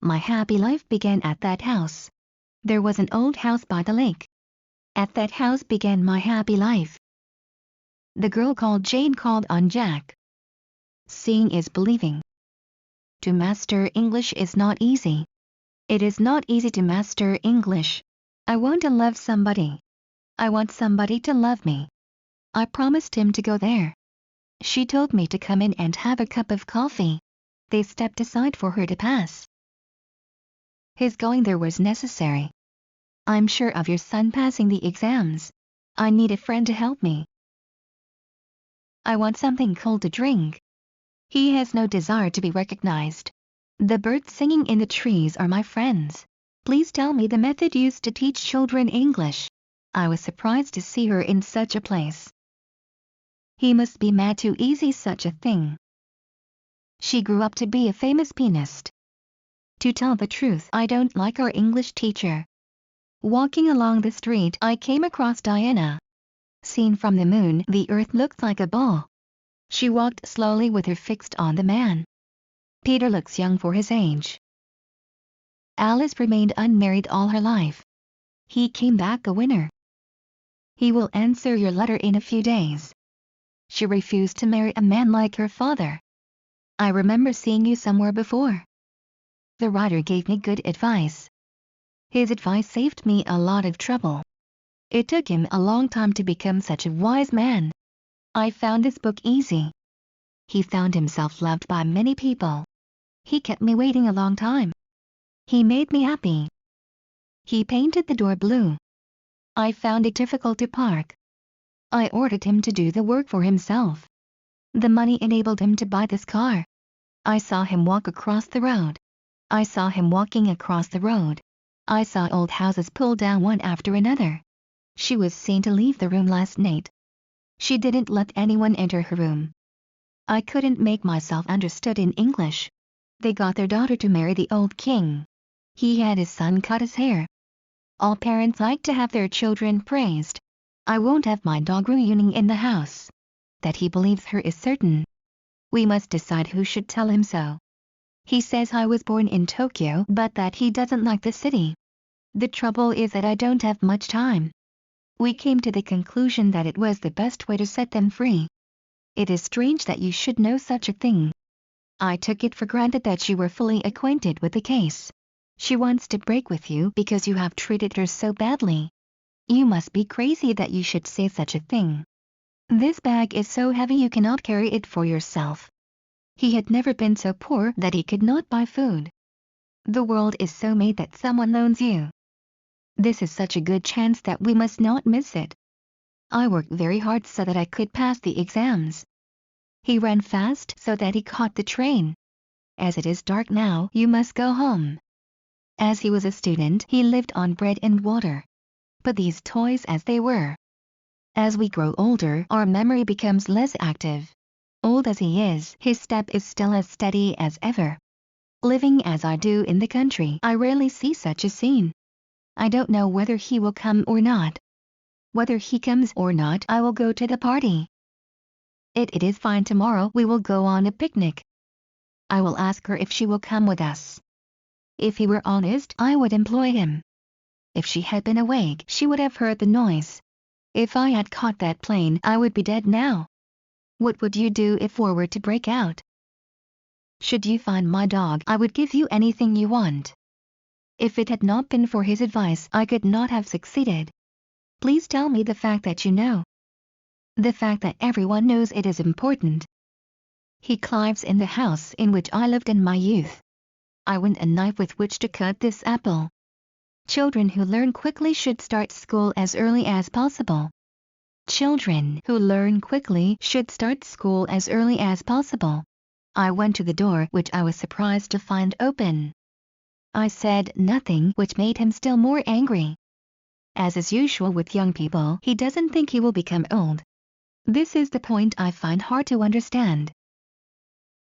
My happy life began at that house. There was an old house by the lake. At that house began my happy life. The girl called Jane called on Jack. Seeing is believing. To master English is not easy. It is not easy to master English. I want to love somebody. I want somebody to love me. I promised him to go there. She told me to come in and have a cup of coffee. They stepped aside for her to pass. His going there was necessary. I'm sure of your son passing the exams. I need a friend to help me. I want something cold to drink. He has no desire to be recognized. The birds singing in the trees are my friends. Please tell me the method used to teach children English. I was surprised to see her in such a place. He must be mad to easy such a thing. She grew up to be a famous pianist. To tell the truth, I don't like our English teacher. Walking along the street, I came across Diana. Seen from the moon, the earth looked like a ball. She walked slowly with her fixed on the man. Peter looks young for his age. Alice remained unmarried all her life. He came back a winner. He will answer your letter in a few days. She refused to marry a man like her father. I remember seeing you somewhere before. The writer gave me good advice. His advice saved me a lot of trouble. It took him a long time to become such a wise man. I found this book easy. He found himself loved by many people. He kept me waiting a long time. He made me happy. He painted the door blue. I found it difficult to park. I ordered him to do the work for himself. The money enabled him to buy this car. I saw him walk across the road. I saw him walking across the road. I saw old houses pulled down one after another. She was seen to leave the room last night. She didn't let anyone enter her room. I couldn't make myself understood in English. They got their daughter to marry the old king. He had his son cut his hair. All parents like to have their children praised. I won't have my dog ruining in the house. That he believes her is certain. We must decide who should tell him so. He says I was born in Tokyo but that he doesn't like the city. The trouble is that I don't have much time. We came to the conclusion that it was the best way to set them free. It is strange that you should know such a thing. I took it for granted that you were fully acquainted with the case. She wants to break with you because you have treated her so badly. You must be crazy that you should say such a thing. This bag is so heavy you cannot carry it for yourself. He had never been so poor that he could not buy food. The world is so made that someone loans you. This is such a good chance that we must not miss it. I worked very hard so that I could pass the exams. He ran fast so that he caught the train. As it is dark now, you must go home. As he was a student, he lived on bread and water. But these toys as they were. As we grow older, our memory becomes less active. Old as he is, his step is still as steady as ever. Living as I do in the country, I rarely see such a scene. I don't know whether he will come or not. Whether he comes or not, I will go to the party. It is fine tomorrow we will go on a picnic. I will ask her if she will come with us. If he were honest, I would employ him. If she had been awake, she would have heard the noise. If I had caught that plane, I would be dead now. What would you do if war were to break out? Should you find my dog, I would give you anything you want. If it had not been for his advice, I could not have succeeded. Please tell me the fact that you know. The fact that everyone knows it is important. He climbs in the house in which I lived in my youth. I want a knife with which to cut this apple. Children who learn quickly should start school as early as possible. Children who learn quickly should start school as early as possible. I went to the door, which I was surprised to find open. I said nothing, which made him still more angry. As is usual with young people, he doesn't think he will become old. This is the point I find hard to understand.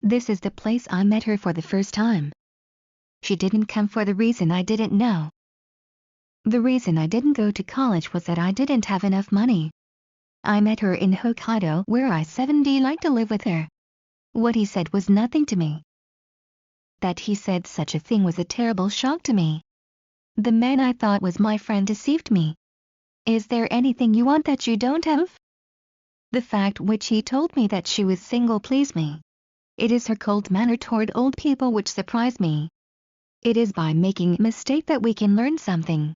This is the place I met her for the first time. She didn't come for the reason I didn't know. The reason I didn't go to college was that I didn't have enough money. I met her in Hokkaido where I 70 like to live with her. What he said was nothing to me. That he said such a thing was a terrible shock to me. The man I thought was my friend deceived me. Is there anything you want that you don't have? The fact which he told me that she was single pleased me. It is her cold manner toward old people which surprised me. It is by making a mistake that we can learn something.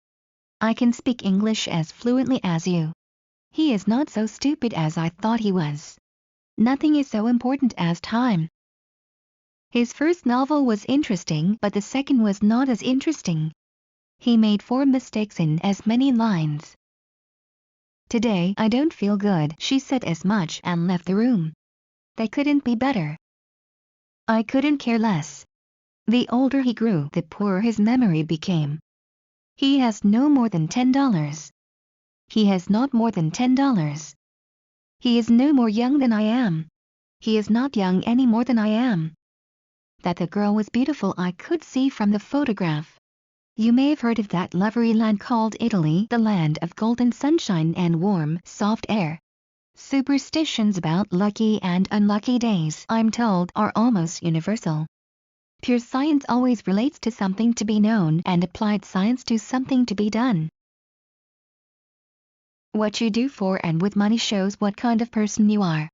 I can speak English as fluently as you. He is not so stupid as I thought he was. Nothing is so important as time. His first novel was interesting, but the second was not as interesting. He made 4 mistakes in as many lines. Today I don't feel good, she said as much and left the room. That couldn't be better. I couldn't care less. The older he grew, the poorer his memory became. He has no more than $10. He has not more than $10. He is no more young than I am. He is not young any more than I am. That the girl was beautiful I could see from the photograph. You may have heard of that lovely land called Italy, the land of golden sunshine and warm, soft air. Superstitions about lucky and unlucky days, I'm told, are almost universal. Pure science always relates to something to be known and applied science to something to be done. What you do for and with money shows what kind of person you are.